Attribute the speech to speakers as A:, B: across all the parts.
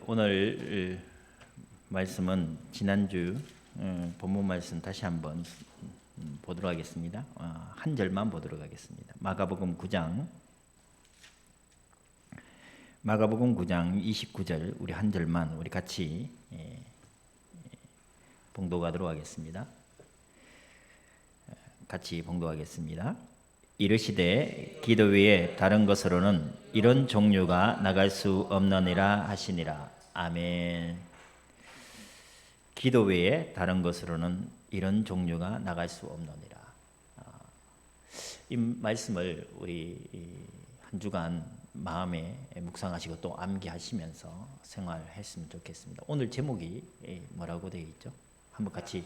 A: 오늘 말씀은 지난주 본문 말씀 다시 한번 보도록 하겠습니다. 한 절만 보도록 하겠습니다. 마가복음 9장 29절 우리 한 절만 우리 같이 봉독하도록 하겠습니다. 같이 봉독하겠습니다. 이르시되 기도 외에 다른 것으로는 이런 종류가 나갈 수 없느니라 하시니라. 아멘. 기도 외에 다른 것으로는 이런 종류가 나갈 수 없느니라. 이 말씀을 우리 한 주간 마음에 묵상하시고 또 암기하시면서 생활했으면 좋겠습니다. 오늘 제목이 뭐라고 되어 있죠? 한번 같이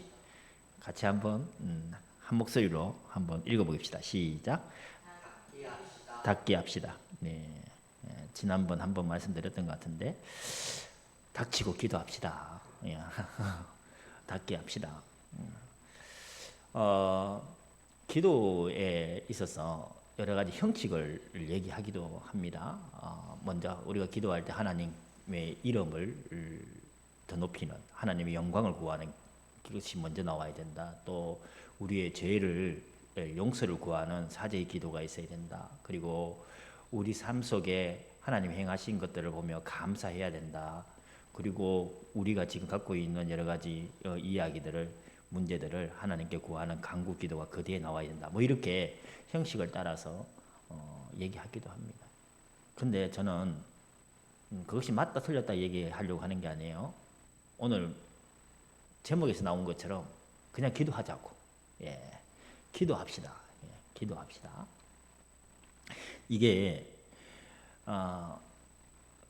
A: 한번 한 목소리로 한번 읽어보겠습니다. 시작. 닫기 합시다. 네, 지난번 한번 말씀드렸던 것 같은데 닥치고 기도합시다. 닫기 합시다. 기도에 있어서 여러 가지 형식을 얘기하기도 합니다. 먼저 우리가 기도할 때 하나님의 이름을 더 높이는, 하나님의 영광을 구하는 그것이 먼저 나와야 된다. 또 우리의 죄를 용서를 구하는 사죄의 기도가 있어야 된다. 그리고 우리 삶 속에 하나님 행하신 것들을 보며 감사해야 된다. 그리고 우리가 지금 갖고 있는 여러 가지 이야기들을, 문제들을 하나님께 구하는 간구 기도가 그 뒤에 나와야 된다. 뭐 이렇게 형식을 따라서 얘기하기도 합니다. 근데 저는 그것이 맞다 틀렸다 얘기하려고 하는 게 아니에요. 오늘 제목에서 나온 것처럼 그냥 기도하자고. 기도합시다. 기도합시다. 이게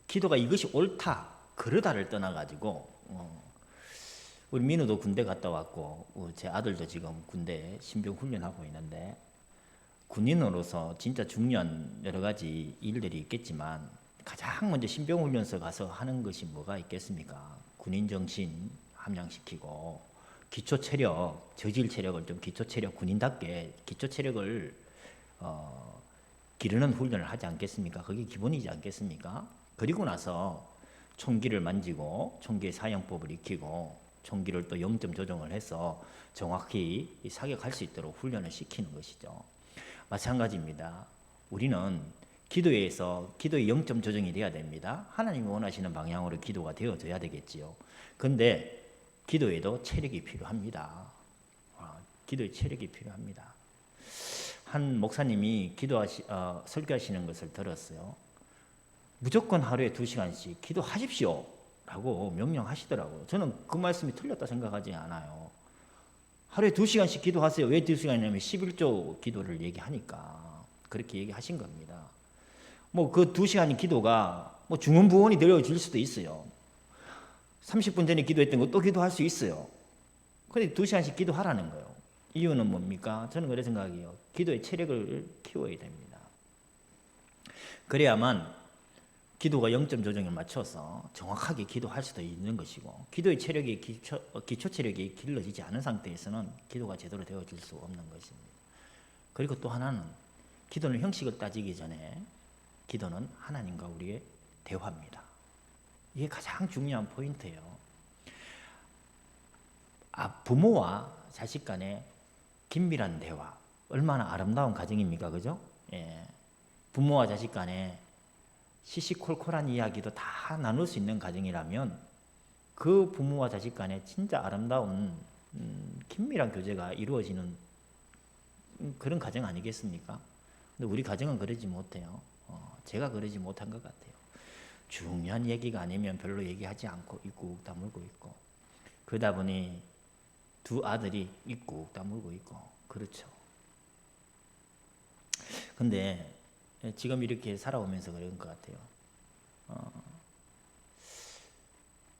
A: 기도가 이것이 옳다 그르다를 떠나가지고 우리 민우도 군대 갔다 왔고 제 아들도 지금 군대 신병 훈련하고 있는데, 군인으로서 진짜 중요한 여러 가지 일들이 있겠지만 가장 먼저 신병 훈련소 가서 하는 것이 뭐가 있겠습니까? 군인 정신 함양시키고 기초 체력, 저질 체력을 좀 기초 체력, 군인답게 기초 체력을 기르는 훈련을 하지 않겠습니까? 그게 기본이지 않겠습니까? 그리고 나서 총기를 만지고 총기의 사용법을 익히고 총기를 또 0점 조정을 해서 정확히 사격할 수 있도록 훈련을 시키는 것이죠. 마찬가지입니다. 우리는 기도에서 기도의 0점 조정이 돼야 됩니다. 하나님이 원하시는 방향으로 기도가 되어져야 되겠지요. 근데 기도에도 체력이 필요합니다. 기도에 체력이 필요합니다. 한 목사님이 설교하시는 것을 들었어요. 무조건 하루에 2시간씩 기도하십시오 라고 명령하시더라고요. 저는 그 말씀이 틀렸다 생각하지 않아요. 하루에 2시간씩 기도하세요. 왜 2시간이냐면 11조 기도를 얘기하니까 그렇게 얘기하신 겁니다. 뭐 그 2시간 기도가 뭐 중언부언이 되어질 수도 있어요. 30분 전에 기도했던 거 또 기도할 수 있어요. 그런데 2시간씩 기도하라는 거예요. 이유는 뭡니까? 저는 그래 생각해요. 기도의 체력을 키워야 됩니다. 그래야만 기도가 0점 조정에 맞춰서 정확하게 기도할 수도 있는 것이고, 기도의 체력이 기초 체력이 길러지지 않은 상태에서는 기도가 제대로 되어질 수 없는 것입니다. 그리고 또 하나는 기도는 형식을 따지기 전에 기도는 하나님과 우리의 대화입니다. 이게 가장 중요한 포인트예요. 부모와 자식 간의 긴밀한 대화, 얼마나 아름다운 가정입니까? 그죠? 부모와 자식 간의 시시콜콜한 이야기도 다 나눌 수 있는 가정이라면 그 부모와 자식 간에 진짜 아름다운 긴밀한 교제가 이루어지는 그런 가정 아니겠습니까? 근데 우리 가정은 그러지 못해요. 제가 그러지 못한 것 같아요. 중요한 얘기가 아니면 별로 얘기하지 않고 입국 다물고 있고, 그러다 보니 두 아들이 입국 다물고 있고 그렇죠. 근데 지금 이렇게 살아오면서 그런 것 같아요.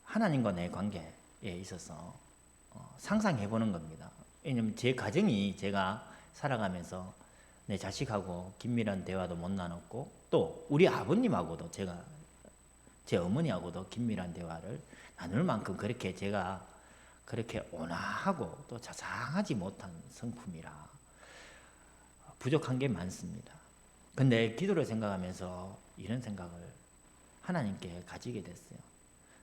A: 하나님과 내 관계에 있어서 상상해보는 겁니다. 왜냐하면 제 가정이 제가 살아가면서 내 자식하고 긴밀한 대화도 못 나눴고, 또 우리 아버님하고도 제 어머니하고도 긴밀한 대화를 나눌 만큼 그렇게 제가 그렇게 온화하고 또 자상하지 못한 성품이라 부족한 게 많습니다. 근데 기도를 생각하면서 이런 생각을 하나님께 가지게 됐어요.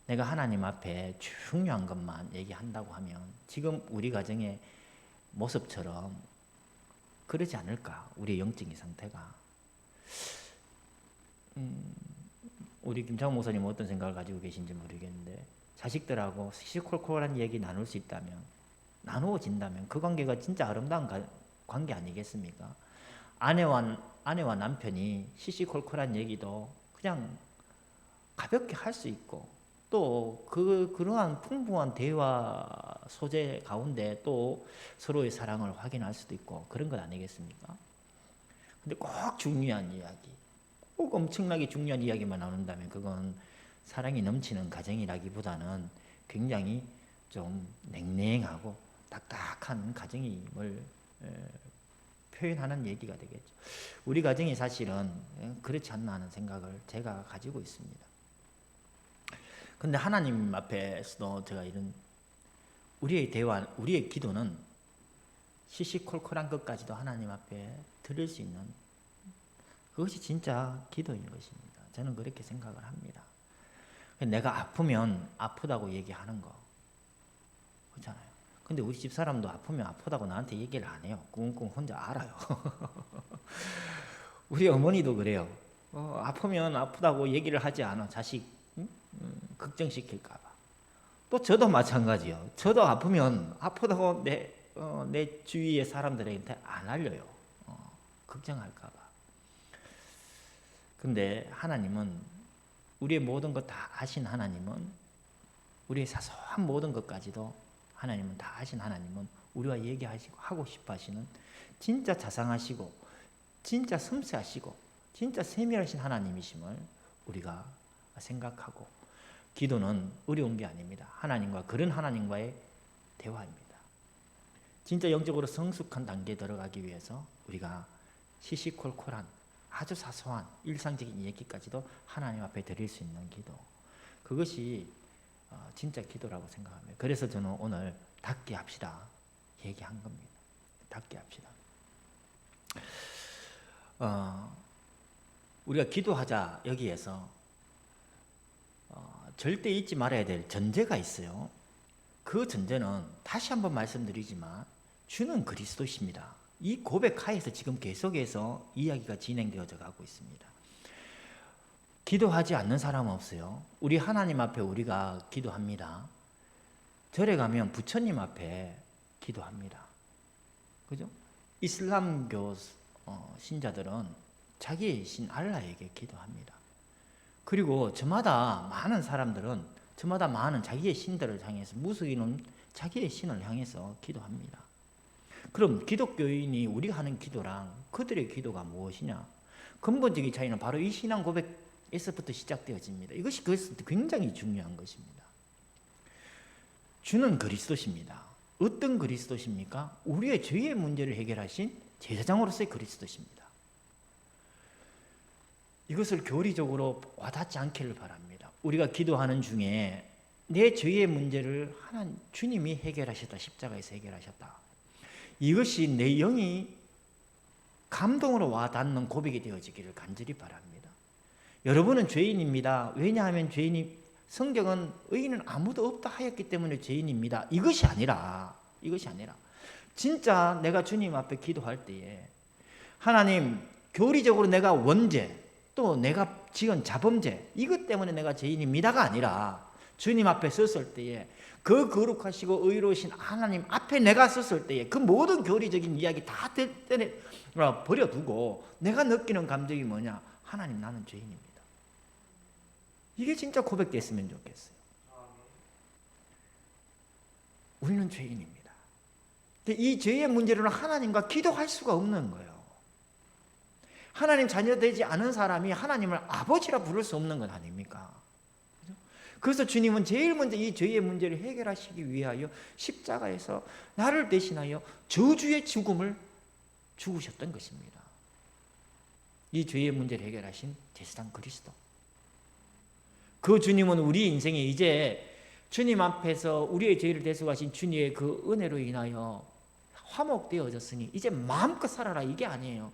A: 내가 하나님 앞에 중요한 것만 얘기한다고 하면 지금 우리 가정의 모습처럼 그러지 않을까? 우리의 영적인 상태가. 우리 김창호 목사님은 어떤 생각을 가지고 계신지 모르겠는데 자식들하고 시시콜콜한 얘기 나눌 수 있다면, 나누어진다면 그 관계가 진짜 아름다운 관계 아니겠습니까? 아내와 남편이 시시콜콜한 얘기도 그냥 가볍게 할 수 있고, 또 그러한 풍부한 대화 소재 가운데 또 서로의 사랑을 확인할 수도 있고 그런 것 아니겠습니까? 근데 꼭 중요한 이야기, 꼭 엄청나게 중요한 이야기만 나눈다면 그건 사랑이 넘치는 가정이라기보다는 굉장히 좀 냉랭하고 딱딱한 가정임을 표현하는 얘기가 되겠죠. 우리 가정이 사실은 그렇지 않나 하는 생각을 제가 가지고 있습니다. 근데 하나님 앞에서도 제가 이런 우리의 대화, 우리의 기도는 시시콜콜한 것까지도 하나님 앞에 드릴 수 있는 그것이 진짜 기도인 것입니다. 저는 그렇게 생각을 합니다. 내가 아프면 아프다고 얘기하는 거 그렇잖아요. 근데 우리 집 사람도 아프면 아프다고 나한테 얘기를 안 해요. 꿍꿍 혼자 알아요. 우리 어머니도 그래요. 아프면 아프다고 얘기를 하지 않아. 자식 걱정시킬까 봐. 또 저도 마찬가지요. 저도 아프면 아프다고 내 주위의 사람들한테 안 알려요. 걱정할까 봐. 근데 하나님은 우리의 모든 것 다 아신 하나님은, 우리의 사소한 모든 것까지도 하나님은 다 아신 하나님은 우리와 얘기하시고 하고 싶어 하시는 진짜 자상하시고 진짜 섬세하시고 진짜 세밀하신 하나님이심을 우리가 생각하고, 기도는 어려운 게 아닙니다. 하나님과, 그런 하나님과의 대화입니다. 진짜 영적으로 성숙한 단계에 들어가기 위해서 우리가 시시콜콜한 아주 사소한 일상적인 얘기까지도 하나님 앞에 드릴 수 있는 기도, 그것이 진짜 기도라고 생각합니다. 그래서 저는 오늘 닫게 합시다 얘기한 겁니다. 닫게 합시다. 우리가 기도하자 여기에서 절대 잊지 말아야 될 전제가 있어요. 그 전제는 다시 한번 말씀드리지만 주는 그리스도십니다. 이 고백하에서 지금 계속해서 이야기가 진행되어져 가고 있습니다. 기도하지 않는 사람은 없어요. 우리 하나님 앞에 우리가 기도합니다. 절에 가면 부처님 앞에 기도합니다. 그죠? 이슬람교 신자들은 자기의 신 알라에게 기도합니다. 그리고 저마다 많은 사람들은 저마다 많은 자기의 신들을 향해서, 무슬림은 자기의 신을 향해서 기도합니다. 그럼 기독교인이 우리가 하는 기도랑 그들의 기도가 무엇이냐? 근본적인 차이는 바로 이 신앙 고백에서부터 시작되어집니다. 이것이 굉장히 중요한 것입니다. 주는 그리스도십니다. 어떤 그리스도십니까? 우리의 죄의 문제를 해결하신 제사장으로서의 그리스도십니다. 이것을 교리적으로 와닿지 않기를 바랍니다. 우리가 기도하는 중에 내 죄의 문제를 주님이 해결하셨다. 십자가에서 해결하셨다. 이것이 내 영이 감동으로 와닿는 고백이 되어지기를 간절히 바랍니다. 여러분은 죄인입니다. 왜냐하면 성경은 의인은 아무도 없다 하였기 때문에 죄인입니다. 이것이 아니라 진짜 내가 주님 앞에 기도할 때에 하나님, 교리적으로 내가 원죄 또 내가 지은 자범죄 이것 때문에 내가 죄인입니다가 아니라 주님 앞에 섰을 때에 그 거룩하시고 의로우신 하나님 앞에 내가 섰을 때에 그 모든 교리적인 이야기 다 버려두고 내가 느끼는 감정이 뭐냐? 하나님, 나는 죄인입니다. 이게 진짜 고백됐으면 좋겠어요. 우리는 죄인입니다. 이 죄의 문제로는 하나님과 기도할 수가 없는 거예요. 하나님 자녀 되지 않은 사람이 하나님을 아버지라 부를 수 없는 것 아닙니까? 그래서 주님은 제일 먼저 이 죄의 문제를 해결하시기 위하여 십자가에서 나를 대신하여 저주의 죽음을 죽으셨던 것입니다. 이 죄의 문제를 해결하신 제사장 그리스도. 그 주님은 우리 인생에 이제 주님 앞에서 우리의 죄를 대속하신 주님의 그 은혜로 인하여 화목되어졌으니 이제 마음껏 살아라, 이게 아니에요.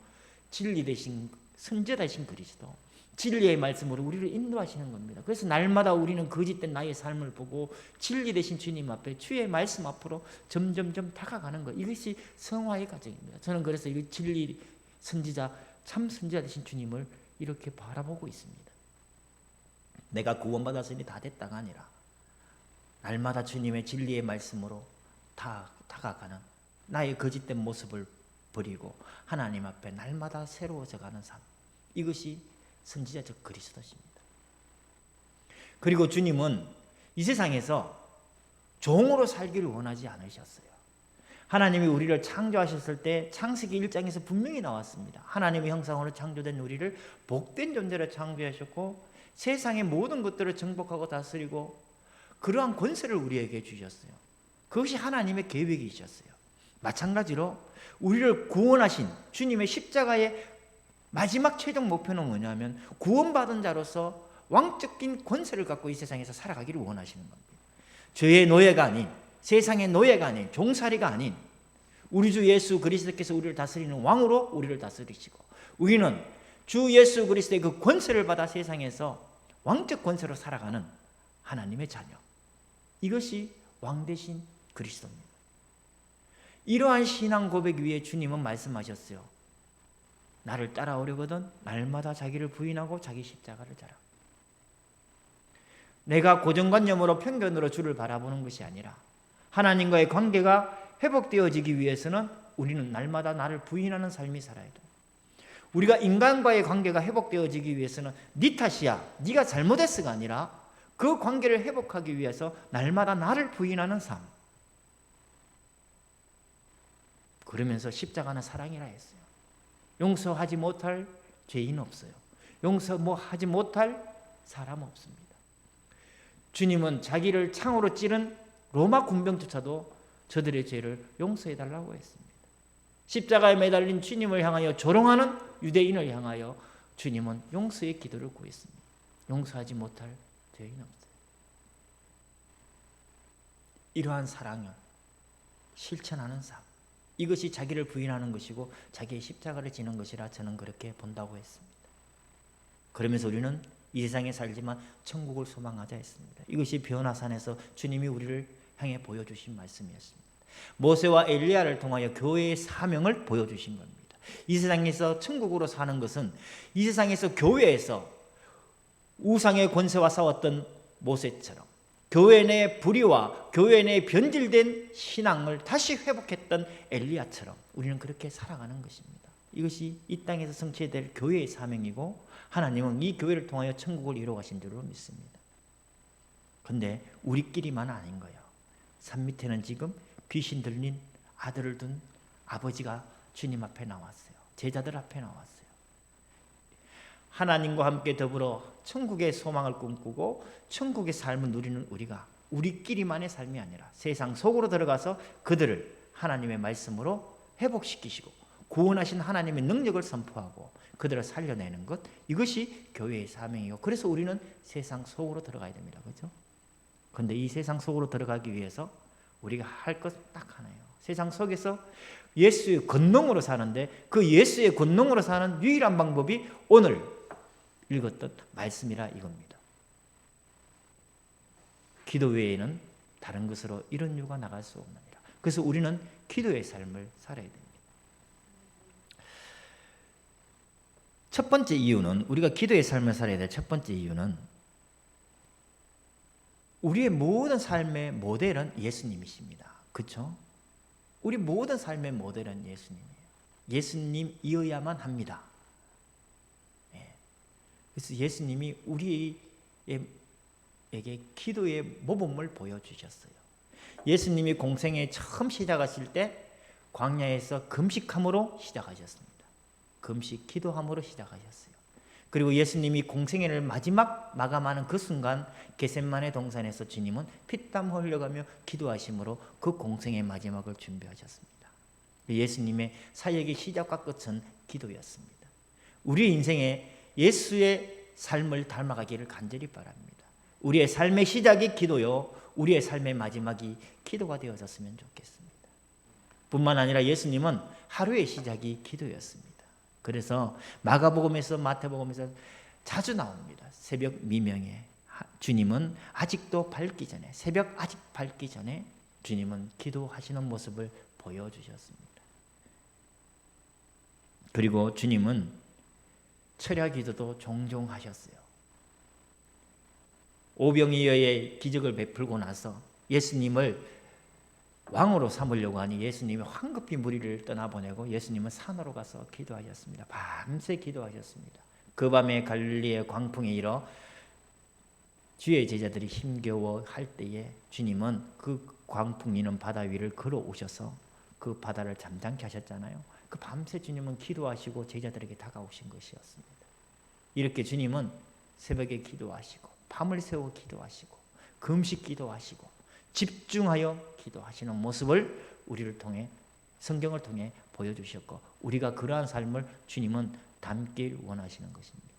A: 진리 되신 선제 되신 그리스도, 진리의 말씀으로 우리를 인도하시는 겁니다. 그래서 날마다 우리는 거짓된 나의 삶을 보고 진리 되신 주님 앞에 주의 말씀 앞으로 점점점 다가가는 것. 이것이 성화의 과정입니다. 저는 그래서 이 진리 선지자, 참 선지자 되신 주님을 이렇게 바라보고 있습니다. 내가 구원받았으니 다 됐다가 아니라 날마다 주님의 진리의 말씀으로 다가가는 나의 거짓된 모습을 버리고 하나님 앞에 날마다 새로워져가는 삶. 이것이 선지자적 그리스도십니다. 그리고 주님은 이 세상에서 종으로 살기를 원하지 않으셨어요. 하나님이 우리를 창조하셨을 때 창세기 1장에서 분명히 나왔습니다. 하나님의 형상으로 창조된 우리를 복된 존재로 창조하셨고 세상의 모든 것들을 정복하고 다스리고 그러한 권세를 우리에게 주셨어요. 그것이 하나님의 계획이셨어요. 마찬가지로 우리를 구원하신 주님의 십자가의 마지막 최종 목표는 뭐냐면 구원받은 자로서 왕적인 권세를 갖고 이 세상에서 살아가기를 원하시는 겁니다. 죄의 노예가 아닌, 세상의 노예가 아닌, 종살이가 아닌 우리 주 예수 그리스도께서 우리를 다스리는 왕으로 우리를 다스리시고 우리는 주 예수 그리스도의 그 권세를 받아 세상에서 왕적 권세로 살아가는 하나님의 자녀. 이것이 왕 대신 그리스도입니다. 이러한 신앙 고백 위에 주님은 말씀하셨어요. 나를 따라오려거든 날마다 자기를 부인하고 자기 십자가를 자라. 내가 고정관념으로 편견으로 주를 바라보는 것이 아니라 하나님과의 관계가 회복되어지기 위해서는 우리는 날마다 나를 부인하는 삶이 살아야 돼. 우리가 인간과의 관계가 회복되어지기 위해서는 네 탓이야, 네가 잘못했어가 아니라 그 관계를 회복하기 위해서 날마다 나를 부인하는 삶. 그러면서 십자가는 사랑이라 했어요. 용서하지 못할 죄인 없어요. 용서하지 못할 사람 없습니다. 주님은 자기를 창으로 찌른 로마 군병조차도 저들의 죄를 용서해달라고 했습니다. 십자가에 매달린 주님을 향하여 조롱하는 유대인을 향하여 주님은 용서의 기도를 구했습니다. 용서하지 못할 죄인 없어요. 이러한 사랑을 실천하는 삶. 이것이 자기를 부인하는 것이고 자기의 십자가를 지는 것이라 저는 그렇게 본다고 했습니다. 그러면서 우리는 이 세상에 살지만 천국을 소망하자 했습니다. 이것이 변화산에서 주님이 우리를 향해 보여주신 말씀이었습니다. 모세와 엘리야를 통하여 교회의 사명을 보여주신 겁니다. 이 세상에서 천국으로 사는 것은 이 세상에서 교회에서 우상의 권세와 싸웠던 모세처럼 교회 내 불의와 교회 내 변질된 신앙을 다시 회복했던 엘리야처럼 우리는 그렇게 살아가는 것입니다. 이것이 이 땅에서 성취될 교회의 사명이고 하나님은 이 교회를 통하여 천국을 이루어가신 줄로 믿습니다. 그런데 우리끼리만 아닌 거예요. 산 밑에는 지금 귀신 들린 아들을 둔 아버지가 주님 앞에 나왔어요. 제자들 앞에 나왔어요. 하나님과 함께 더불어 천국의 소망을 꿈꾸고 천국의 삶을 누리는 우리가 우리끼리만의 삶이 아니라 세상 속으로 들어가서 그들을 하나님의 말씀으로 회복시키시고 구원하신 하나님의 능력을 선포하고 그들을 살려내는 것, 이것이 교회의 사명이고 그래서 우리는 세상 속으로 들어가야 됩니다. 그렇죠? 그런데 이 세상 속으로 들어가기 위해서 우리가 할 것 딱 하나예요. 세상 속에서 예수의 권능으로 사는데 그 예수의 권능으로 사는 유일한 방법이 오늘 읽었던 말씀이라 이겁니다. 기도 외에는 다른 것으로 이런 이유가 나갈 수 없느니라. 그래서 우리는 기도의 삶을 살아야 됩니다. 첫 번째 이유는 우리가 기도의 삶을 살아야 될 첫 번째 이유는 우리의 모든 삶의 모델은 예수님이십니다. 그렇죠? 우리 모든 삶의 모델은 예수님이에요. 예수님이어야만 합니다. 그래서 예수님이 우리에게 기도의 모범을 보여주셨어요. 예수님이 공생에 처음 시작하실 때 광야에서 금식함으로 시작하셨습니다. 금식, 기도함으로 시작하셨어요. 그리고 예수님이 공생애를 마지막 마감하는 그 순간 겟세마네 동산에서 주님은 피땀 흘려가며 기도하심으로 그 공생의 마지막을 준비하셨습니다. 예수님의 사역의 시작과 끝은 기도였습니다. 우리 인생에 예수의 삶을 닮아가기를 간절히 바랍니다. 우리의 삶의 시작이 기도요, 우리의 삶의 마지막이 기도가 되어졌으면 좋겠습니다. 뿐만 아니라 예수님은 하루의 시작이 기도였습니다. 그래서 마가복음에서 마태복음에서 자주 나옵니다. 새벽 미명에 주님은 아직도 밝기 전에, 새벽 아직 밝기 전에 주님은 기도하시는 모습을 보여주셨습니다. 그리고 주님은 철야 기도도 종종 하셨어요. 오병이어의 기적을 베풀고 나서 예수님을 왕으로 삼으려고 하니 예수님이 황급히 무리를 떠나보내고 예수님은 산으로 가서 기도하셨습니다. 밤새 기도하셨습니다. 그 밤에 갈릴리의 광풍에 일어 주의 제자들이 힘겨워 할 때에 주님은 그 광풍 이는 바다 위를 걸어오셔서 그 바다를 잠잠케 하셨잖아요. 그 밤새 주님은 기도하시고 제자들에게 다가오신 것이었습니다. 이렇게 주님은 새벽에 기도하시고 밤을 새워 기도하시고 금식 기도하시고 집중하여 기도하시는 모습을 우리를 통해 성경을 통해 보여주셨고 우리가 그러한 삶을 주님은 담길 원하시는 것입니다.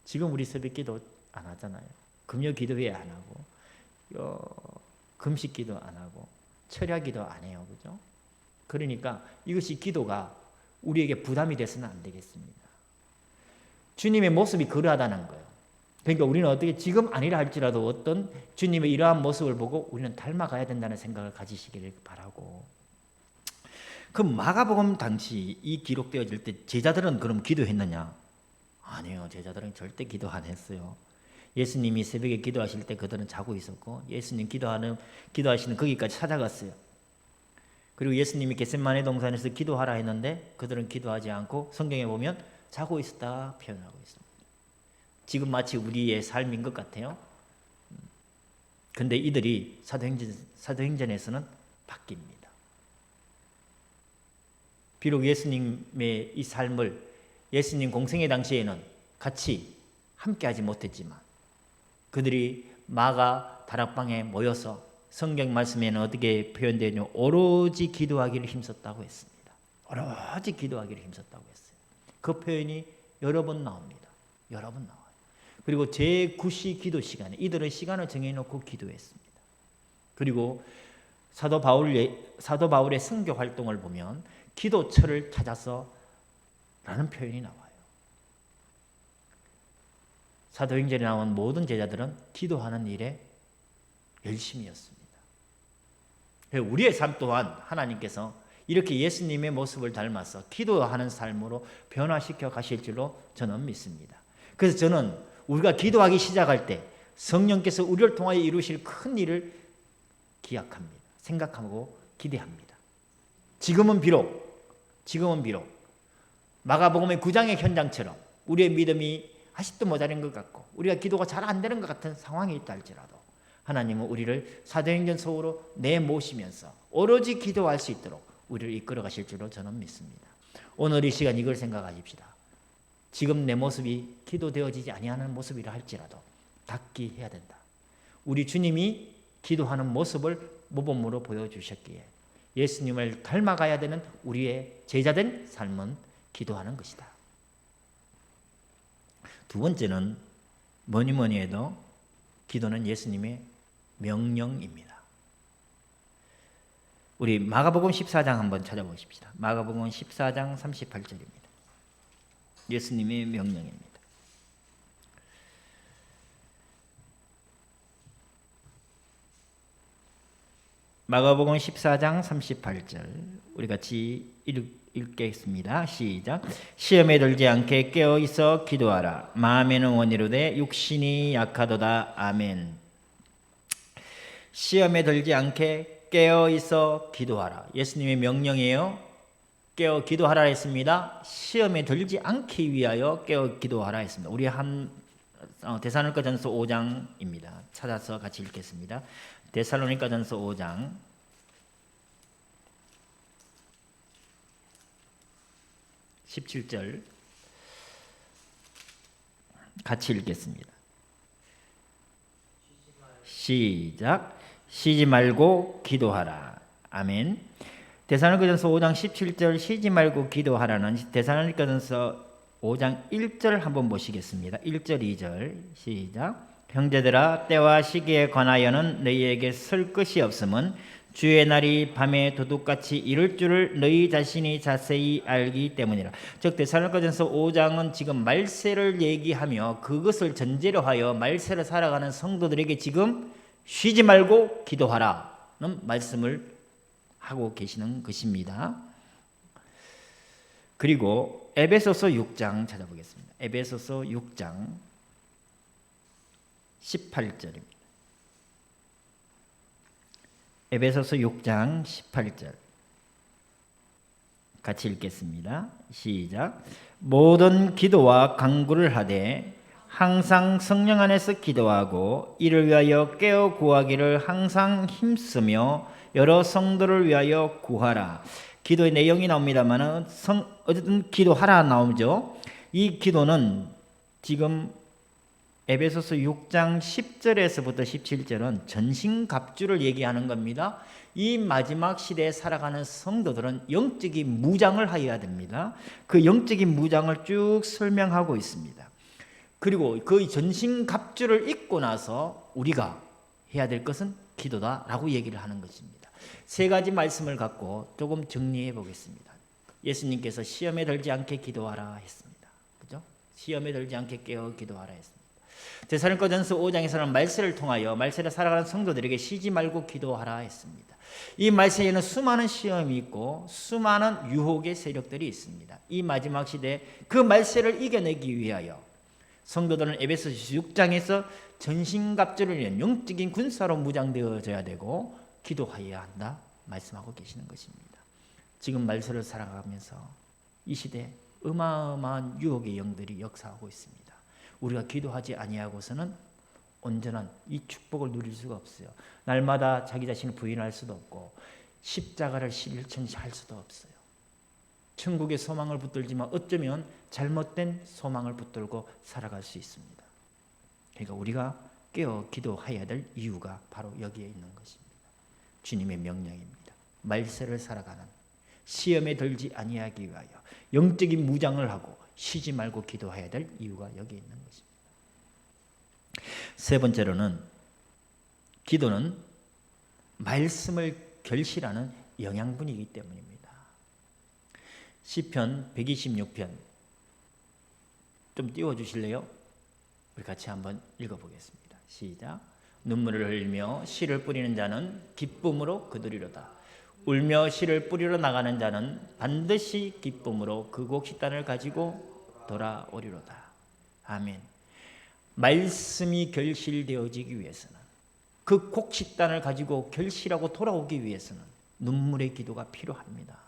A: 지금 우리 새벽 기도 안 하잖아요. 금요 기도회 안 하고 금식 기도 안 하고 철야 기도 안 해요. 그죠? 그러니까 이것이 기도가 우리에게 부담이 돼서는 안 되겠습니다. 주님의 모습이 그러하다는 거예요. 그러니까 우리는 어떻게 지금 아니라 할지라도 어떤 주님의 이러한 모습을 보고 우리는 닮아가야 된다는 생각을 가지시기를 바라고. 그 마가복음 당시 이 기록되어질 때 제자들은 그럼 기도했느냐? 아니요. 제자들은 절대 기도 안 했어요. 예수님이 새벽에 기도하실 때 그들은 자고 있었고 예수님 기도하시는 거기까지 찾아갔어요. 그리고 예수님이 겟세마네 동산에서 기도하라 했는데 그들은 기도하지 않고 성경에 보면 자고 있었다 표현하고 있습니다. 지금 마치 우리의 삶인 것 같아요. 근데 이들이 사도행전에서는 바뀝니다. 비록 예수님의 이 삶을 예수님 공생의 당시에는 같이 함께하지 못했지만 그들이 마가 다락방에 모여서 성경 말씀에는 어떻게 표현되냐 오로지 기도하기를 힘썼다고 했습니다. 오로지 기도하기를 힘썼다고 했어요. 그 표현이 여러 번 나옵니다. 여러 번 나와요. 그리고 제9시 기도 시간에 이들은 시간을 정해놓고 기도했습니다. 그리고 사도 바울의 선교 활동을 보면 기도처를 찾아서 라는 표현이 나와요. 사도행전에 나온 모든 제자들은 기도하는 일에 열심이었습니다. 우리의 삶 또한 하나님께서 이렇게 예수님의 모습을 닮아서 기도하는 삶으로 변화시켜 가실 줄로 저는 믿습니다. 그래서 저는 우리가 기도하기 시작할 때 성령께서 우리를 통하여 이루실 큰 일을 기약합니다. 생각하고 기대합니다. 지금은 비록 마가복음의 9장의 현장처럼 우리의 믿음이 아직도 모자란 것 같고 우리가 기도가 잘 안 되는 것 같은 상황이 있다 할지라도 하나님은 우리를 사도행전 속으로 내모시면서 오로지 기도할 수 있도록 우리를 이끌어 가실 줄로 저는 믿습니다. 오늘 이 시간 이걸 생각하십시다. 지금 내 모습이 기도되어지지 아니하는 모습이라 할지라도 닫기 해야 된다. 우리 주님이 기도하는 모습을 모범으로 보여주셨기에 예수님을 닮아가야 되는 우리의 제자된 삶은 기도하는 것이다. 두 번째는 뭐니 해도 기도는 예수님의 명령입니다. 우리 마가복음 14장 한번 찾아보십시다. 마가복음 14장 38절입니다. 예수님의 명령입니다. 마가복음 14장 38절 우리 같이 읽겠습니다. 시작. 시험에 들지 않게 깨어있어 기도하라. 마음에는 원이로되 육신이 약하도다. 아멘. 시험에 들지 않게 깨어있어 기도하라. 예수님의 명령이에요. 깨어 기도하라 했습니다. 시험에 들지 않기 위하여 깨어 기도하라 했습니다. 우리 데살로니가전서 5장입니다. 찾아서 같이 읽겠습니다. 데살로니가전서 5장 17절 같이 읽겠습니다. 시작. 쉬지 말고 기도하라. 아멘. 데살로니가전서 5장 17절 쉬지 말고 기도하라는 데살로니가전서 5장 1절 한번 보시겠습니다. 1절 2절 시작. 형제들아 때와 시기에 관하여는 너희에게 설 것이 없음은 주의 날이 밤에 도둑같이 이를 줄을 너희 자신이 자세히 알기 때문이라. 즉 데살로니가전서 5장은 지금 말세를 얘기하며 그것을 전제로 하여 말세를 살아가는 성도들에게 지금 쉬지 말고 기도하라는 말씀을 하고 계시는 것입니다. 그리고 에베소서 6장 찾아보겠습니다. 에베소서 6장 18절입니다. 에베소서 6장 18절 같이 읽겠습니다. 시작. 모든 기도와 간구를 하되 항상 성령 안에서 기도하고 이를 위하여 깨어 구하기를 항상 힘쓰며 여러 성도를 위하여 구하라. 기도의 내용이 나옵니다만 어쨌든 기도하라 나오죠. 이 기도는 지금 에베소서 6장 10절에서부터 17절은 전신갑주를 얘기하는 겁니다. 이 마지막 시대에 살아가는 성도들은 영적인 무장을 하여야 됩니다. 그 영적인 무장을 쭉 설명하고 있습니다. 그리고 그 전신갑주를 입고 나서 우리가 해야 될 것은 기도다라고 얘기를 하는 것입니다. 세 가지 말씀을 갖고 조금 정리해 보겠습니다. 예수님께서 시험에 들지 않게 기도하라 했습니다. 그죠? 시험에 들지 않게 깨어 기도하라 했습니다. 데살로니가전서 5장에서는 말세를 통하여 말세를 살아가는 성도들에게 쉬지 말고 기도하라 했습니다. 이 말세에는 수많은 시험이 있고 수많은 유혹의 세력들이 있습니다. 이 마지막 시대에 그 말세를 이겨내기 위하여 성도들은 에베소서 6장에서 전신갑주를 위한 영적인 군사로 무장되어져야 되고 기도하여야 한다 말씀하고 계시는 것입니다. 지금 말세를 살아가면서 이 시대에 어마어마한 유혹의 영들이 역사하고 있습니다. 우리가 기도하지 아니하고서는 온전한 이 축복을 누릴 수가 없어요. 날마다 자기 자신을 부인할 수도 없고 십자가를 실천할 수도 없어요. 천국의 소망을 붙들지만 어쩌면 잘못된 소망을 붙들고 살아갈 수 있습니다. 그러니까 우리가 깨어 기도해야 될 이유가 바로 여기에 있는 것입니다. 주님의 명령입니다. 말세를 살아가는 시험에 들지 아니하기 위하여 영적인 무장을 하고 쉬지 말고 기도해야 될 이유가 여기에 있는 것입니다. 세 번째로는 기도는 말씀을 결실하는 영양분이기 때문입니다. 시편 126편 좀 띄워주실래요? 우리 같이 한번 읽어보겠습니다. 시작. 눈물을 흘리며 씨를 뿌리는 자는 기쁨으로 거두리로다. 울며 씨를 뿌리러 나가는 자는 반드시 기쁨으로 그 곡식단을 가지고 돌아오리로다. 아멘. 말씀이 결실되어지기 위해서는 그 곡식단을 가지고 결실하고 돌아오기 위해서는 눈물의 기도가 필요합니다.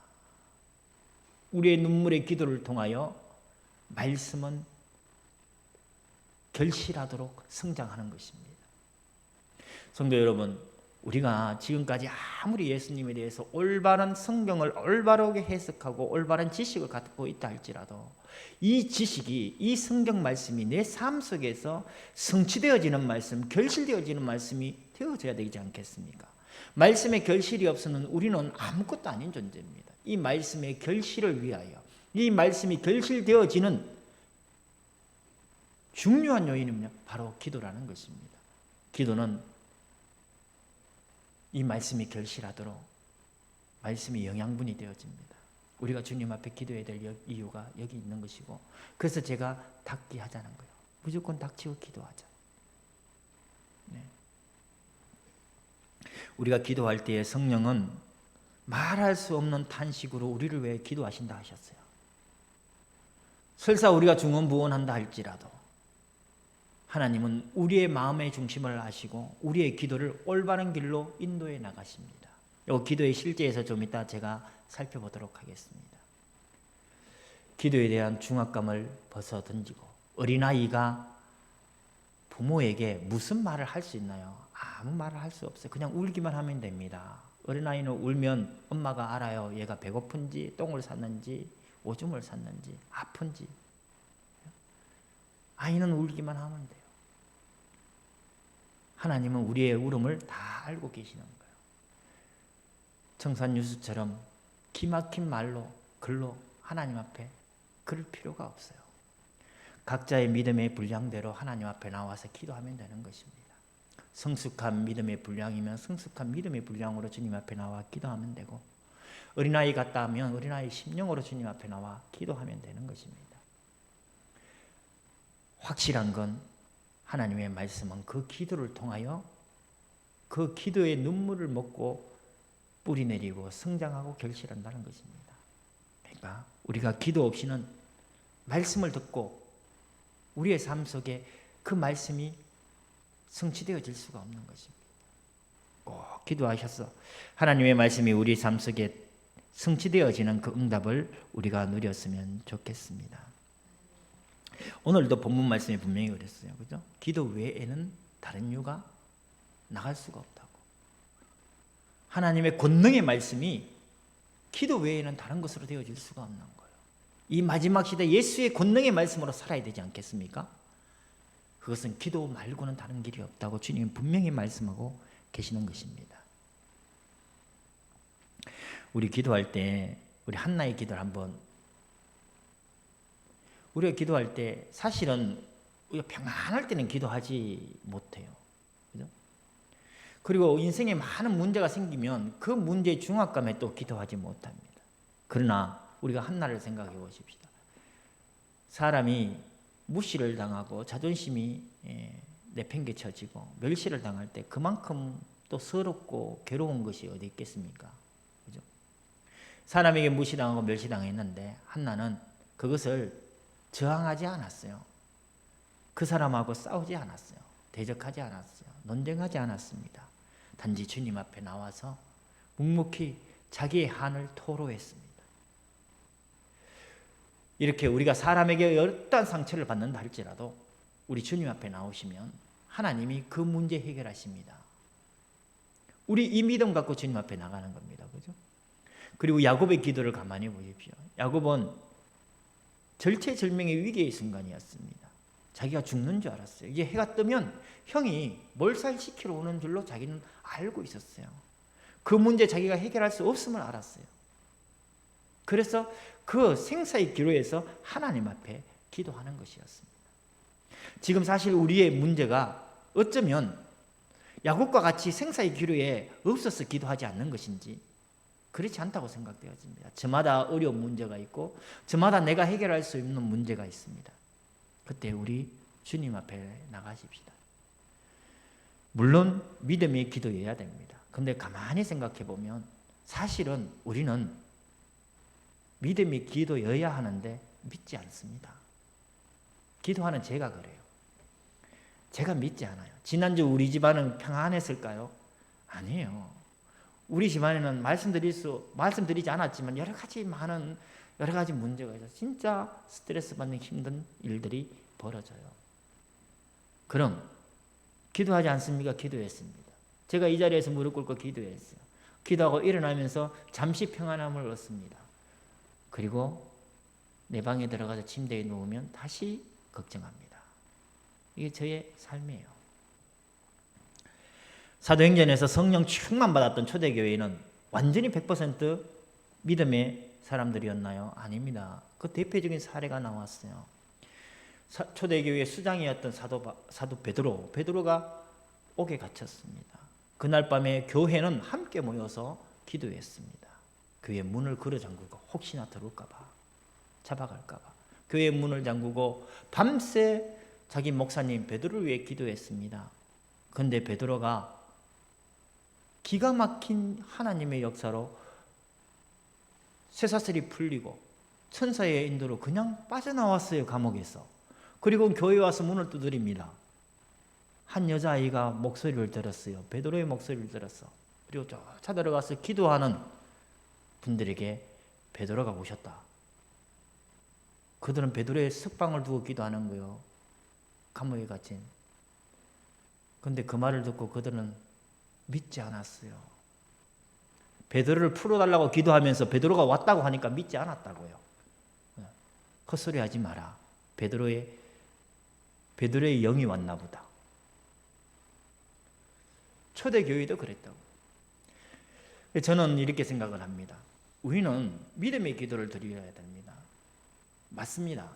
A: 우리의 눈물의 기도를 통하여 말씀은 결실하도록 성장하는 것입니다. 성도 여러분, 우리가 지금까지 아무리 예수님에 대해서 올바른 성경을 올바르게 해석하고 올바른 지식을 갖고 있다 할지라도 이 지식이, 이 성경 말씀이 내 삶 속에서 성취되어지는 말씀, 결실되어지는 말씀이 되어져야 되지 않겠습니까? 말씀의 결실이 없으면 우리는 아무것도 아닌 존재입니다. 이 말씀의 결실을 위하여 이 말씀이 결실되어지는 중요한 요인은요, 바로 기도라는 것입니다. 기도는 이 말씀이 결실하도록 말씀이 영양분이 되어집니다. 우리가 주님 앞에 기도해야 될 이유가 여기 있는 것이고, 그래서 제가 닥기 하자는 거예요. 무조건 닥치고 기도하자. 네. 우리가 기도할 때에 성령은 말할 수 없는 탄식으로 우리를 위해 기도하신다 하셨어요. 설사 우리가 중언부언한다 할지라도 하나님은 우리의 마음의 중심을 아시고 우리의 기도를 올바른 길로 인도해 나가십니다. 이 기도의 실제에서 좀 이따 제가 살펴보도록 하겠습니다. 기도에 대한 중압감을 벗어 던지고, 어린아이가 부모에게 무슨 말을 할 수 있나요? 아무 말을 할 수 없어요. 그냥 울기만 하면 됩니다. 어린아이는 울면 엄마가 알아요. 얘가 배고픈지, 똥을 쌌는지, 오줌을 쌌는지, 아픈지. 아이는 울기만 하면 돼요. 하나님은 우리의 울음을 다 알고 계시는 거예요. 청산유수처럼 기막힌 말로, 글로 하나님 앞에 그럴 필요가 없어요. 각자의 믿음의 분량대로 하나님 앞에 나와서 기도하면 되는 것입니다. 성숙한 믿음의 분량이면 성숙한 믿음의 분량으로 주님 앞에 나와 기도하면 되고, 어린아이 같다 하면 어린아이 심령으로 주님 앞에 나와 기도하면 되는 것입니다. 확실한 건 하나님의 말씀은 그 기도를 통하여 그 기도의 눈물을 먹고 뿌리 내리고 성장하고 결실한다는 것입니다. 그러니까 우리가 기도 없이는 말씀을 듣고 우리의 삶 속에 그 말씀이 성취되어질 수가 없는 것입니다. 꼭 기도하셔서 하나님의 말씀이 우리 삶 속에 성취되어지는 그 응답을 우리가 누렸으면 좋겠습니다. 오늘도 본문 말씀이 분명히 그랬어요. 그죠? 기도 외에는 다른 이유가 나갈 수가 없다고. 하나님의 권능의 말씀이 기도 외에는 다른 것으로 되어질 수가 없는 거예요. 이 마지막 시대 예수의 권능의 말씀으로 살아야 되지 않겠습니까? 그것은 기도 말고는 다른 길이 없다고 주님은 분명히 말씀하고 계시는 것입니다. 우리 기도할 때 우리 한나의 기도를 한번, 우리가 기도할 때 사실은 우리가 평안할 때는 기도하지 못해요. 그죠? 그리고 인생에 많은 문제가 생기면 그 문제의 중압감에 또 기도하지 못합니다. 그러나 우리가 한나를 생각해 보십시다. 사람이 무시를 당하고 자존심이 내팽개쳐지고 멸시를 당할 때 그만큼 또 서럽고 괴로운 것이 어디 있겠습니까? 그죠? 사람에게 무시당하고 멸시당했는데 한나는 그것을 저항하지 않았어요. 그 사람하고 싸우지 않았어요. 대적하지 않았어요. 논쟁하지 않았습니다. 단지 주님 앞에 나와서 묵묵히 자기의 한을 토로했습니다. 이렇게 우리가 사람에게 어떠한 상처를 받는다 할지라도 우리 주님 앞에 나오시면 하나님이 그 문제 해결하십니다. 우리 이 믿음 갖고 주님 앞에 나가는 겁니다. 그죠? 그리고 야곱의 기도를 가만히 보십시오. 야곱은 절체절명의 위기의 순간이었습니다. 자기가 죽는 줄 알았어요. 이제 해가 뜨면 형이 몰살시키러 오는 줄로 자기는 알고 있었어요. 그 문제 자기가 해결할 수 없음을 알았어요. 그래서 그 생사의 기로에서 하나님 앞에 기도하는 것이었습니다. 지금 사실 우리의 문제가 어쩌면 야곱과 같이 생사의 기로에 없어서 기도하지 않는 것인지 그렇지 않다고 생각되어집니다. 저마다 어려운 문제가 있고 저마다 내가 해결할 수 있는 문제가 있습니다. 그때 우리 주님 앞에 나가십시다. 물론 믿음의 기도여야 됩니다. 그런데 가만히 생각해 보면 사실은 우리는 믿음의 기도여야 하는데 믿지 않습니다. 기도하는 제가 그래요. 제가 믿지 않아요. 지난주 우리 집안은 평안했을까요? 아니에요. 우리 집안에는 말씀드리지 않았지만 여러 가지 문제가 있어서 진짜 스트레스 받는 힘든 일들이 벌어져요. 그럼 기도하지 않습니까? 기도했습니다. 제가 이 자리에서 무릎 꿇고 기도했어요. 기도하고 일어나면서 잠시 평안함을 얻습니다. 그리고 내 방에 들어가서 침대에 누우면 다시 걱정합니다. 이게 저의 삶이에요. 사도행전에서 성령 충만 받았던 초대교회는 완전히 100% 믿음의 사람들이었나요? 아닙니다. 그 대표적인 사례가 나왔어요. 초대교회의 수장이었던 사도 베드로가 옥에 갇혔습니다. 그날 밤에 교회는 함께 모여서 기도했습니다. 교회 문을 걸어 잠그고 혹시나 들어올까봐 잡아갈까봐 교회 문을 잠그고 밤새 자기 목사님 베드로를 위해 기도했습니다. 그런데 베드로가 기가 막힌 하나님의 역사로 쇠사슬이 풀리고 천사의 인도로 그냥 빠져나왔어요. 감옥에서. 그리고 교회에 와서 문을 두드립니다. 한 여자아이가 목소리를 들었어요. 베드로의 목소리를 들었어. 그리고 쫓아 들어가서 기도하는 분들에게 베드로가 오셨다. 그들은 베드로의 석방을 두고 기도하는 거예요. 감옥에 갇힌. 그런데 그 말을 듣고 그들은 믿지 않았어요. 베드로를 풀어달라고 기도하면서 베드로가 왔다고 하니까 믿지 않았다고요. 헛소리 하지 마라. 베드로의 영이 왔나 보다. 초대교회도 그랬다고. 저는 이렇게 생각을 합니다. 우리는 믿음의 기도를 드려야 됩니다. 맞습니다.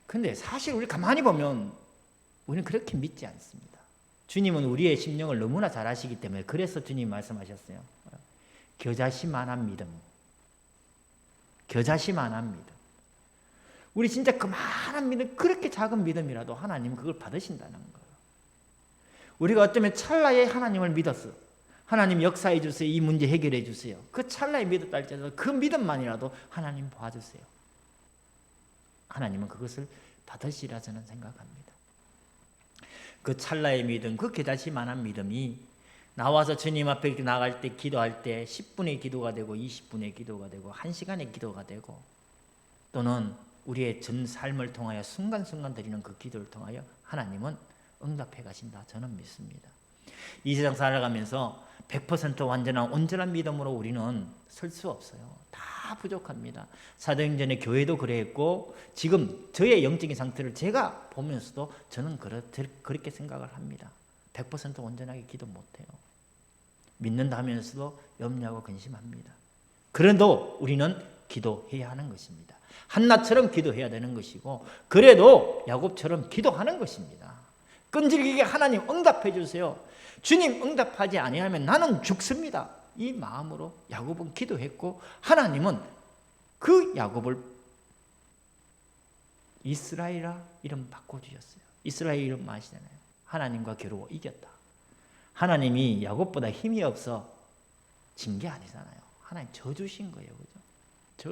A: 근데 사실 우리 가만히 보면 우리는 그렇게 믿지 않습니다. 주님은 우리의 심령을 너무나 잘 아시기 때문에 그래서 주님 말씀하셨어요. 겨자씨만한 믿음. 겨자씨만한 믿음. 우리 진짜 그만한 믿음, 그렇게 작은 믿음이라도 하나님은 그걸 받으신다는 거예요. 우리가 어쩌면 찰나에 하나님을 믿었어. 하나님 역사해 주세요. 이 문제 해결해 주세요. 그 찰나에 믿었다 할지라도 그 믿음만이라도 하나님 봐주세요. 하나님은 그것을 받으시라 저는 생각합니다. 그 찰나의 믿음, 그 겨자씨만한 믿음이 나와서 주님 앞에 나갈 때 기도할 때 10분의 기도가 되고 20분의 기도가 되고 1시간의 기도가 되고 또는 우리의 전 삶을 통하여 순간순간 드리는 그 기도를 통하여 하나님은 응답해 가신다 저는 믿습니다. 이 세상 살아가면서 100% 완전한 온전한 믿음으로 우리는 설 수 없어요. 다 부족합니다. 사도행전의 교회도 그랬고 지금 저의 영적인 상태를 제가 보면서도 저는 그렇게 생각을 합니다. 100% 온전하게 기도 못해요. 믿는다 하면서도 염려하고 근심합니다. 그래도 우리는 기도해야 하는 것입니다. 한나처럼 기도해야 되는 것이고 그래도 야곱처럼 기도하는 것입니다. 끈질기게 하나님 응답해 주세요. 주님 응답하지 아니하면 나는 죽습니다. 이 마음으로 야곱은 기도했고 하나님은 그 야곱을 이스라엘이라 이름 바꿔주셨어요. 이스라엘 이름 아시잖아요. 하나님과 겨루어 이겼다. 하나님이 야곱보다 힘이 없어 진 게 아니잖아요. 하나님 져주신 거예요. 그죠?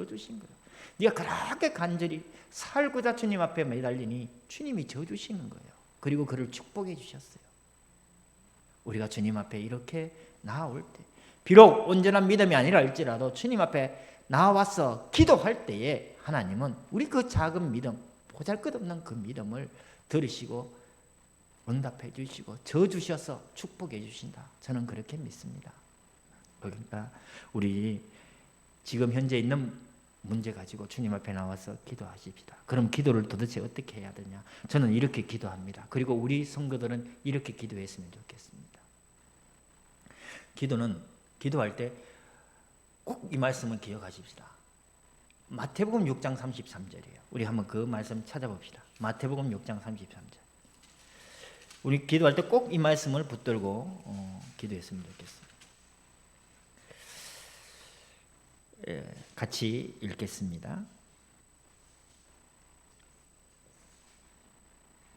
A: 져주신 거예요. 네가 그렇게 간절히 살고자 주님 앞에 매달리니 주님이 져주시는 거예요. 그리고 그를 축복해 주셨어요. 우리가 주님 앞에 이렇게 나아올 때 비록 온전한 믿음이 아니라 할지라도 주님 앞에 나와서 기도할 때에 하나님은 우리 그 작은 믿음, 보잘것없는 그 믿음을 들으시고 응답해 주시고 져주셔서 축복해 주신다. 저는 그렇게 믿습니다. 그러니까 우리 지금 현재 있는 문제 가지고 주님 앞에 나와서 기도하십시다. 그럼 기도를 도대체 어떻게 해야 되냐? 저는 이렇게 기도합니다. 그리고 우리 성도들은 이렇게 기도했으면 좋겠습니다. 기도는 기도할 때 꼭 이 말씀을 기억하십시다. 마태복음 6장 33절이에요. 우리 한번 그 말씀 찾아봅시다. 마태복음 6장 33절. 우리 기도할 때 꼭 이 말씀을 붙들고 기도했으면 좋겠습니다. 같이 읽겠습니다.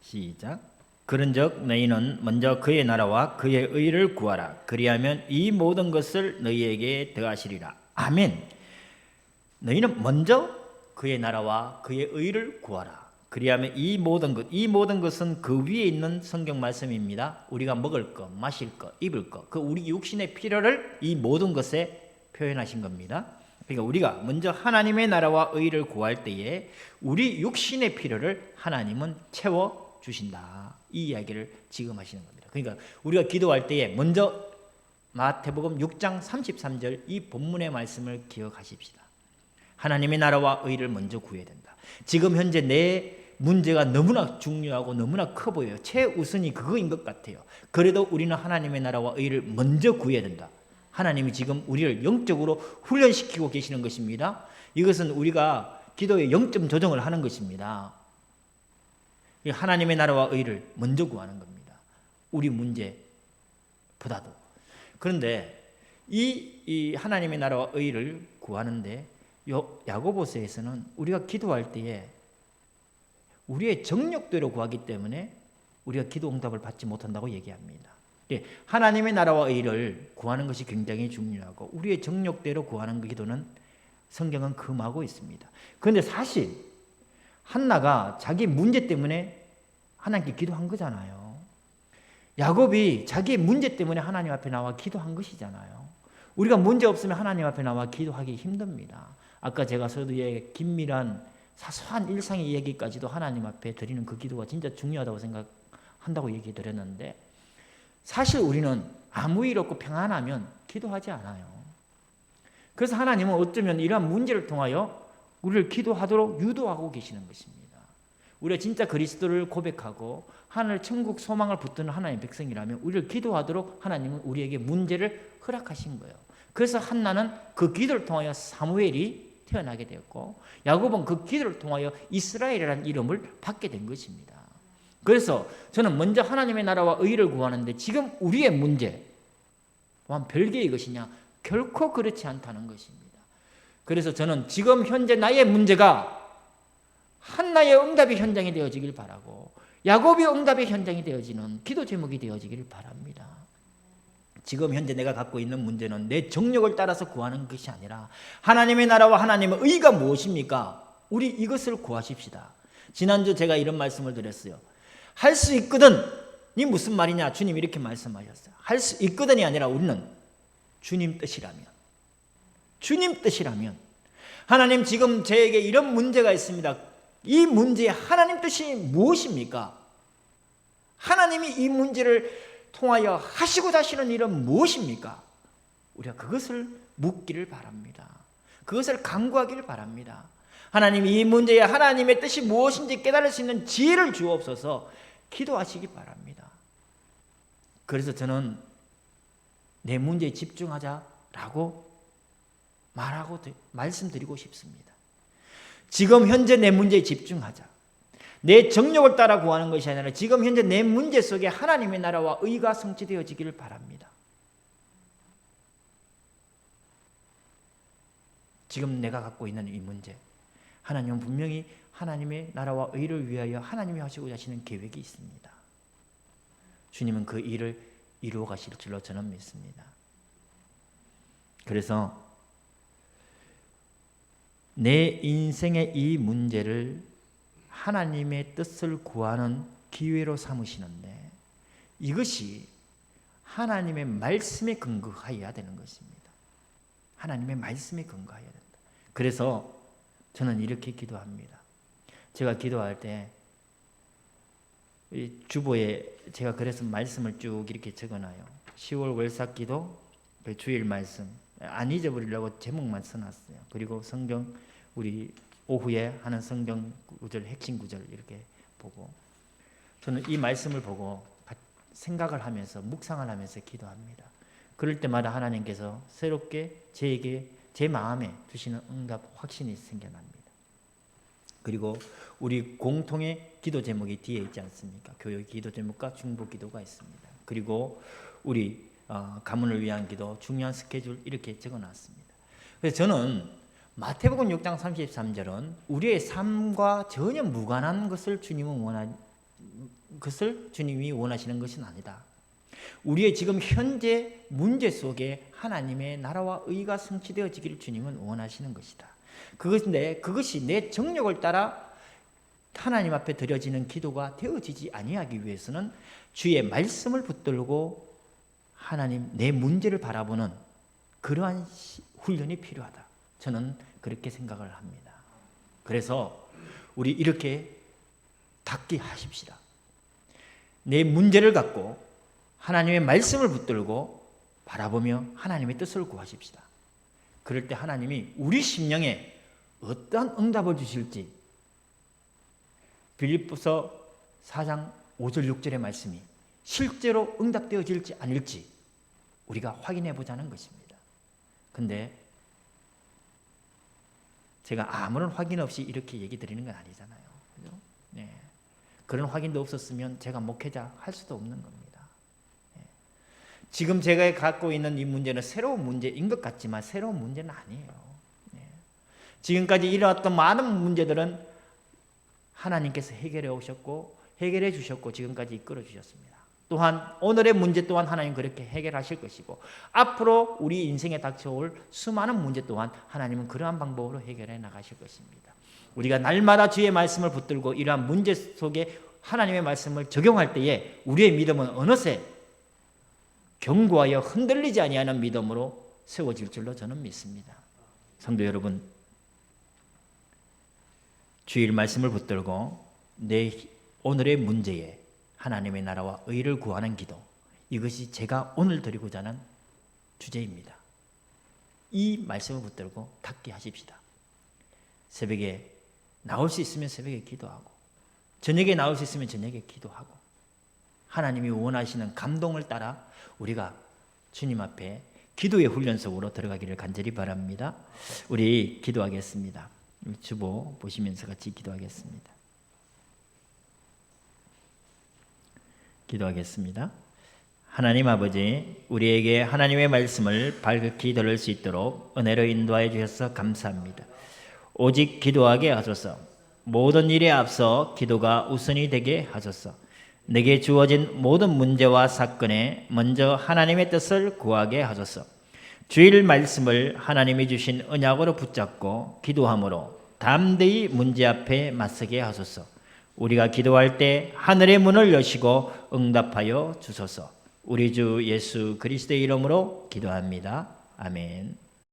A: 시작. 그런즉 너희는 먼저 그의 나라와 그의 의를 구하라. 그리하면 이 모든 것을 너희에게 더하시리라. 아멘. 너희는 먼저 그의 나라와 그의 의를 구하라. 그리하면 이 모든 것은 그 위에 있는 성경 말씀입니다. 우리가 먹을 것, 마실 것, 입을 것, 그 우리 육신의 필요를 이 모든 것에 표현하신 겁니다. 그러니까 우리가 먼저 하나님의 나라와 의를 구할 때에 우리 육신의 필요를 하나님은 채워 주신다. 이 이야기를 지금 하시는 겁니다. 그러니까 우리가 기도할 때에 먼저 마태복음 6장 33절 이 본문의 말씀을 기억하십시다. 하나님의 나라와 의를 먼저 구해야 된다. 지금 현재 내 문제가 너무나 중요하고 너무나 커 보여요. 최우선이 그거인 것 같아요. 그래도 우리는 하나님의 나라와 의를 먼저 구해야 된다. 하나님이 지금 우리를 영적으로 훈련시키고 계시는 것입니다. 이것은 우리가 기도의 영점 조정을 하는 것입니다. 하나님의 나라와 의를 먼저 구하는 겁니다. 우리 문제보다도. 그런데 이 하나님의 나라와 의를 구하는데 야고보서에서는 우리가 기도할 때에 우리의 정력대로 구하기 때문에 우리가 기도 응답을 받지 못한다고 얘기합니다. 하나님의 나라와 의를 구하는 것이 굉장히 중요하고 우리의 정력대로 구하는 기도는 성경은 금하고 있습니다. 그런데 사실 한나가 자기 문제 때문에 하나님께 기도한 거잖아요. 야곱이 자기의 문제 때문에 하나님 앞에 나와 기도한 것이잖아요. 우리가 문제 없으면 하나님 앞에 나와 기도하기 힘듭니다. 아까 제가 서두에 긴밀한 사소한 일상의 얘기까지도 하나님 앞에 드리는 그 기도가 진짜 중요하다고 생각한다고 얘기 드렸는데 사실 우리는 아무 일 없고 평안하면 기도하지 않아요. 그래서 하나님은 어쩌면 이러한 문제를 통하여 우리를 기도하도록 유도하고 계시는 것입니다. 우리가 진짜 그리스도를 고백하고 하늘 천국 소망을 붙드는 하나님의 백성이라면 우리를 기도하도록 하나님은 우리에게 문제를 허락하신 거예요. 그래서 한나는 그 기도를 통하여 사무엘이 태어나게 되었고 야곱은 그 기도를 통하여 이스라엘이라는 이름을 받게 된 것입니다. 그래서 저는 먼저 하나님의 나라와 의를 구하는데 지금 우리의 문제와 별개의 것이냐? 결코 그렇지 않다는 것입니다. 그래서 저는 지금 현재 나의 문제가 한나의 응답의 현장이 되어지길 바라고 야곱의 응답의 현장이 되어지는 기도 제목이 되어지길 바랍니다. 지금 현재 내가 갖고 있는 문제는 내 정력을 따라서 구하는 것이 아니라 하나님의 나라와 하나님의 의가 무엇입니까? 우리 이것을 구하십시다. 지난주 제가 이런 말씀을 드렸어요. 할 수 있거든. 이 무슨 말이냐? 주님 이렇게 말씀하셨어요. 할 수 있거든이 아니라 우리는 주님 뜻이라면 하나님 지금 저에게 이런 문제가 있습니다. 이 문제의 하나님 뜻이 무엇입니까? 하나님이 이 문제를 통하여 하시고자 하시는 일은 무엇입니까? 우리가 그것을 묻기를 바랍니다. 그것을 간구하기를 바랍니다. 하나님 이 문제에 하나님의 뜻이 무엇인지 깨달을 수 있는 지혜를 주옵소서 기도하시기 바랍니다. 그래서 저는 내 문제에 집중하자라고 말씀드리고 싶습니다. 지금 현재 내 문제에 집중하자. 내 정력을 따라 구하는 것이 아니라 지금 현재 내 문제 속에 하나님의 나라와 의가 성취되어지기를 바랍니다. 지금 내가 갖고 있는 이 문제, 하나님은 분명히 하나님의 나라와 의를 위하여 하나님이 하시고자 하시는 계획이 있습니다. 주님은 그 일을 이루어 가실 줄로 저는 믿습니다. 그래서 내 인생의 이 문제를 하나님의 뜻을 구하는 기회로 삼으시는데 이것이 하나님의 말씀에 근거하여야 되는 것입니다. 하나님의 말씀에 근거하여야 된다. 그래서 저는 이렇게 기도합니다. 제가 기도할 때 주보에 제가 그래서 말씀을 쭉 이렇게 적어놔요. 10월 월삭 기도, 주일 말씀 안 잊어버리려고 제목만 써놨어요. 그리고 성경 우리 오후에 하는 성경 구절 핵심 구절 이렇게 보고 저는 이 말씀을 보고 생각을 하면서 묵상을 하면서 기도합니다. 그럴 때마다 하나님께서 새롭게 저에게 제 마음에 주시는 응답 확신이 생겨납니다. 그리고 우리 공통의 기도 제목이 뒤에 있지 않습니까? 교회 기도 제목과 중보 기도가 있습니다. 그리고 우리 가문을 위한 기도 중요한 스케줄 이렇게 적어놨습니다. 그래서 저는 마태복음 6장 33절은 우리의 삶과 전혀 무관한 것을 주님이 원하시는 것은 아니다. 우리의 지금 현재 문제 속에 하나님의 나라와 의가 성취되어지기를 주님은 원하시는 것이다. 그것인데 그것이 내 정력을 따라 하나님 앞에 드려지는 기도가 되어지지 아니하기 위해서는 주의 말씀을 붙들고 하나님 내 문제를 바라보는 그러한 훈련이 필요하다. 저는 그렇게 생각을 합니다. 그래서 우리 이렇게 닫기 하십시다. 내 문제를 갖고 하나님의 말씀을 붙들고 바라보며 하나님의 뜻을 구하십시다. 그럴 때 하나님이 우리 심령에 어떠한 응답을 주실지 빌립보서 4장 5절 6절의 말씀이 실제로 응답되어질지 아닐지 우리가 확인해 보자는 것입니다. 근데 제가 아무런 확인 없이 이렇게 얘기 드리는 건 아니잖아요. 그죠? 네. 그런 확인도 없었으면 제가 목회자 할 수도 없는 겁니다. 네. 지금 제가 갖고 있는 이 문제는 새로운 문제인 것 같지만 새로운 문제는 아니에요. 네. 지금까지 일어났던 많은 문제들은 하나님께서 해결해 오셨고 해결해 주셨고 지금까지 이끌어 주셨습니다. 또한 오늘의 문제 또한 하나님 그렇게 해결하실 것이고 앞으로 우리 인생에 닥쳐올 수많은 문제 또한 하나님은 그러한 방법으로 해결해 나가실 것입니다. 우리가 날마다 주의 말씀을 붙들고 이러한 문제 속에 하나님의 말씀을 적용할 때에 우리의 믿음은 어느새 견고하여 흔들리지 아니하는 믿음으로 세워질 줄로 저는 믿습니다. 성도 여러분, 주일 말씀을 붙들고 내 오늘의 문제에 하나님의 나라와 의를 구하는 기도, 이것이 제가 오늘 드리고자 하는 주제입니다. 이 말씀을 붙들고 닫게 하십시다. 새벽에 나올 수 있으면 새벽에 기도하고 저녁에 나올 수 있으면 저녁에 기도하고 하나님이 원하시는 감동을 따라 우리가 주님 앞에 기도의 훈련 속으로 들어가기를 간절히 바랍니다. 우리 기도하겠습니다. 주보 보시면서 같이 기도하겠습니다. 기도하겠습니다. 하나님 아버지, 우리에게 하나님의 말씀을 밝히 들을 수 있도록 은혜로 인도하여 주셔서 감사합니다. 오직 기도하게 하소서. 모든 일에 앞서 기도가 우선이 되게 하소서. 내게 주어진 모든 문제와 사건에 먼저 하나님의 뜻을 구하게 하소서. 주일 말씀을 하나님이 주신 언약으로 붙잡고 기도함으로 담대히 문제 앞에 맞서게 하소서. 우리가 기도할 때 하늘의 문을 여시고 응답하여 주소서. 우리 주 예수 그리스도의 이름으로 기도합니다. 아멘.